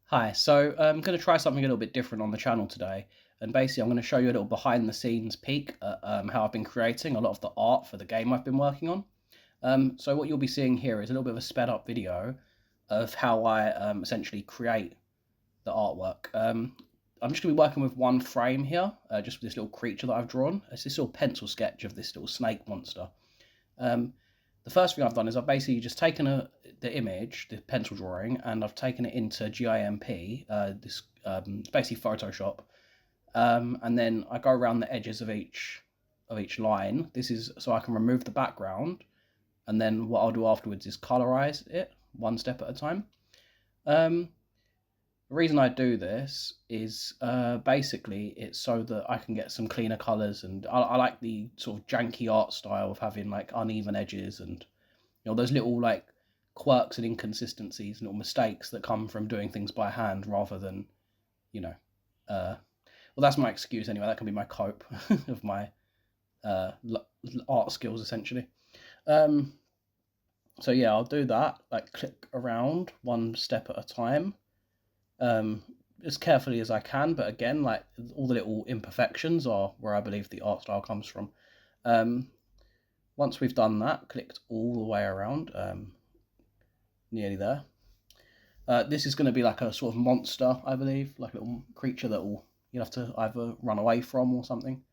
Hi, so I'm going to try something a little bit different on the channel today, and basically I'm going to show you a little behind the scenes peek at how I've been creating a lot of the art for the game I've been working on. So what you'll be seeing here is a little bit of a sped up video of how I essentially create the artwork. I'm just going to be working with one frame here, just with this little creature that I've drawn. It's this little pencil sketch of this little snake monster. Um, the first thing I've done is I've basically just taken the image, the pencil drawing, and I've taken it into GIMP, this basically Photoshop, and then I go around the edges of each line. This is so I can remove the background, and then what I'll do afterwards is colorize it one step at a time. The reason I do this is basically it's so that I can get some cleaner colours, and I like the sort of janky art style of having like uneven edges and those little like quirks and inconsistencies, little mistakes that come from doing things by hand rather than you know. Well, that's my excuse anyway. That can be my cope of my art skills essentially. So yeah, I'll do that. Like click around one step at a time. As carefully as I can, but again, like all the little imperfections are where I believe the art style comes from. Once we've done that, clicked all the way around, nearly there. This is going to be like a sort of monster, I believe, like a little creature that you'll have to either run away from or something.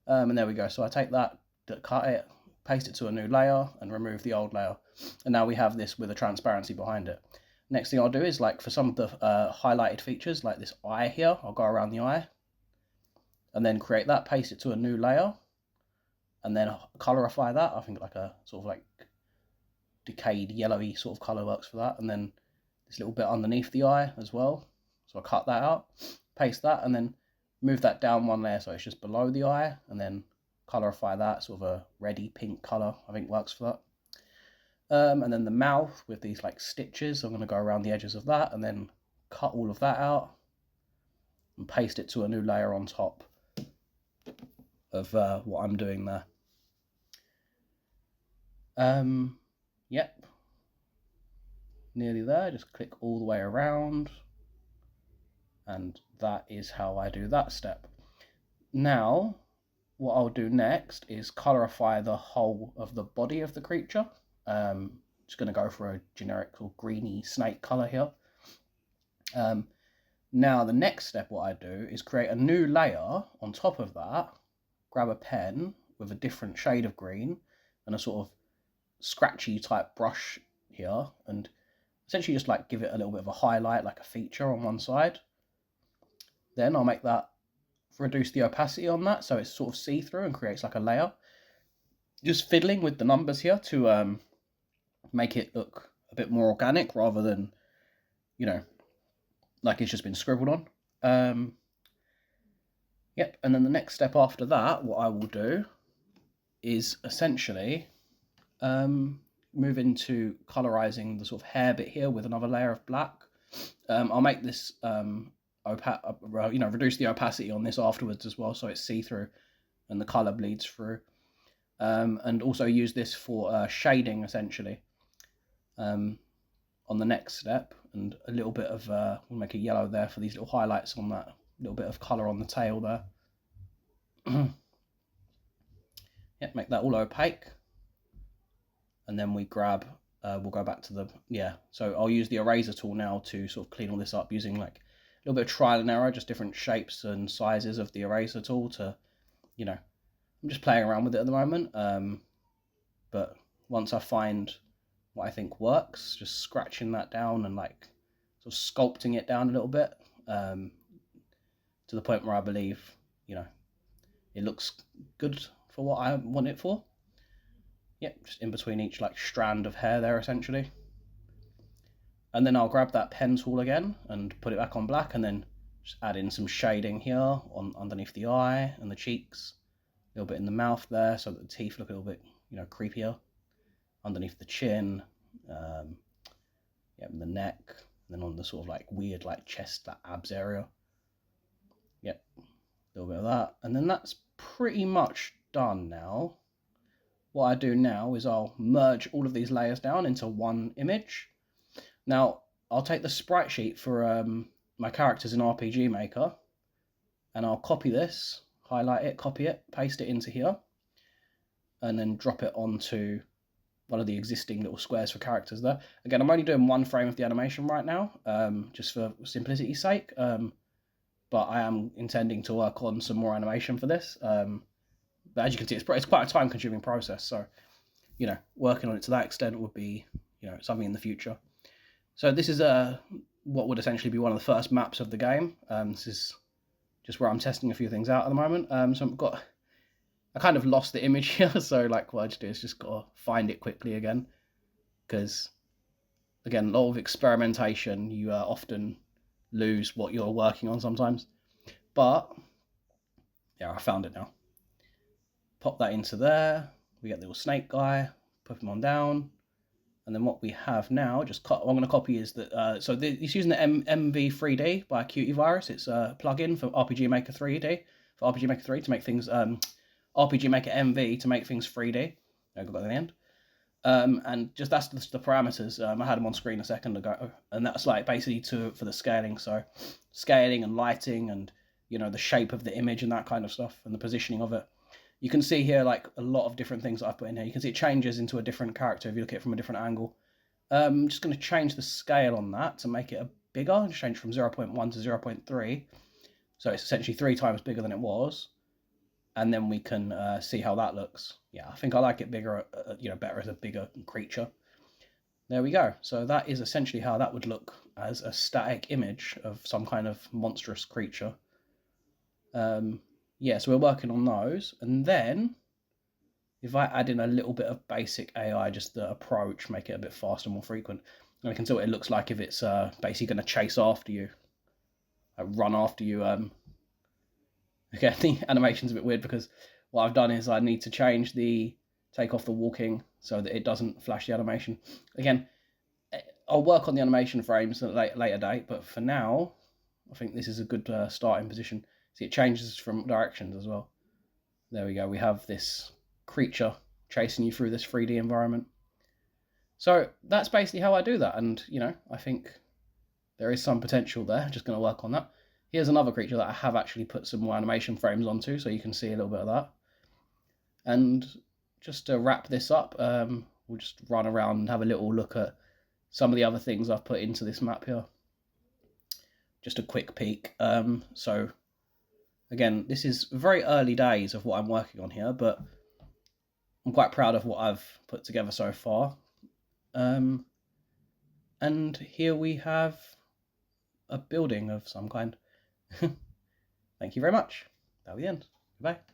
And there we go. So I take that, cut it, paste it to a new layer, and remove the old layer. And now we have this with a transparency behind it. Next thing I'll do is, like, for some of the highlighted features, like this eye here, I'll go around the eye, and then create that, paste it to a new layer, and then colorify that. I think like a sort of like decayed yellowy sort of color works for that. And then this little bit underneath the eye as well. So I cut that out, paste that, and then move that down one layer so it's just below the eye, and then colorify that, sort of a reddy pink color, I think works for that. And then the mouth with these like stitches, I'm going to go around the edges of that and then cut all of that out and paste it to a new layer on top of what I'm doing there. Yep, nearly there. Just click all the way around, and that is how I do that step. Now what I'll do next is colorify the whole of the body of the creature. Just going to go for a generic or greeny snake color here. Now the next step, what I do is create a new layer on top of that, grab a pen with a different shade of green and a sort of scratchy type brush here, and essentially just like give it a little bit of a highlight, like a feature on one side. Then I'll make that, reduce the opacity on that so it's sort of see-through and creates like a layer. Just fiddling with the numbers here to make it look a bit more organic rather than, like it's just been scribbled on. Yep, and then the next step after that, what I will do is essentially move into colorizing the sort of hair bit here with another layer of black. I'll make this reduce the opacity on this afterwards as well, so it's see-through and the color bleeds through. And also use this for shading essentially on the next step, and a little bit of we'll make a yellow there for these little highlights on that little bit of color on the tail there. Yeah, make that all opaque, and then we grab we'll go back to the so I'll use the eraser tool now to sort of clean all this up using like a little bit of trial and error, just different shapes and sizes of the eraser tool to, I'm just playing around with it at the moment, but once I find what I think works, just scratching that down and like sort of sculpting it down a little bit, to the point where I believe, it looks good for what I want it for. Yep, just in between each like strand of hair there essentially. And then I'll grab that pen tool again and put it back on black, and then just add in some shading here on underneath the eye and the cheeks, a little bit in the mouth there so that the teeth look a little bit, creepier, underneath the chin, the neck, and then on the sort of like weird like chest, that abs area. Yep, a little bit of that, and then that's pretty much done now. What I do now is I'll merge all of these layers down into one image. Now I'll take the sprite sheet for my characters in RPG Maker, and I'll copy this, highlight it, copy it, paste it into here, and then drop it onto one of the existing little squares for characters there. Again, I'm only doing one frame of the animation right now, just for simplicity's sake, but I am intending to work on some more animation for this. But as you can see, it's quite a time-consuming process, so, you know, working on it to that extent would be, you know, something in the future. So this is what would essentially be one of the first maps of the game. This is just where I'm testing a few things out at the moment. So I kind of lost the image here, so like what I just do is just gotta find it quickly again, because again, a lot of experimentation, you often lose what you're working on sometimes. But yeah, I found it now. Pop that into there. We get the little snake guy. Put him on down. And then what we have now, what I'm going to copy is that, it's using the MV3D by Cutie virus. It's a plugin for RPG Maker 3D, for RPG Maker 3 to make things, RPG Maker MV to make things 3D. I got that in the end. And just that's the parameters. I had them on screen a second ago, and that's like basically for the scaling. So scaling and lighting and, you know, the shape of the image and that kind of stuff and the positioning of it. You can see here like a lot of different things that I've put in here. You can see it changes into a different character if you look at it from a different angle. I'm just going to change the scale on that to make it bigger. Just change from 0.1 to 0.3. So it's essentially 3 times bigger than it was. And then we can see how that looks. Yeah, I think I like it bigger, better as a bigger creature. There we go. So that is essentially how that would look as a static image of some kind of monstrous creature. Yeah, so we're working on those. And then if I add in a little bit of basic AI, just the approach, make it a bit faster, more frequent, and we can see what it looks like if it's basically going to chase after you, run after you. Again, the animation's a bit weird because what I've done is I need to take off the walking so that it doesn't flash the animation. Again, I'll work on the animation frames at a later date, but for now, I think this is a good starting position. See, it changes from directions as well. There we go. We have this creature chasing you through this 3D environment. So that's basically how I do that. And, you know, I think there is some potential there. I'm just going to work on that. Here's another creature that I have actually put some more animation frames onto, so you can see a little bit of that. And just to wrap this up, we'll just run around and have a little look at some of the other things I've put into this map here. Just a quick peek. So again, this is very early days of what I'm working on here, but I'm quite proud of what I've put together so far. And here we have a building of some kind. Thank you very much. That'll be the end. Goodbye.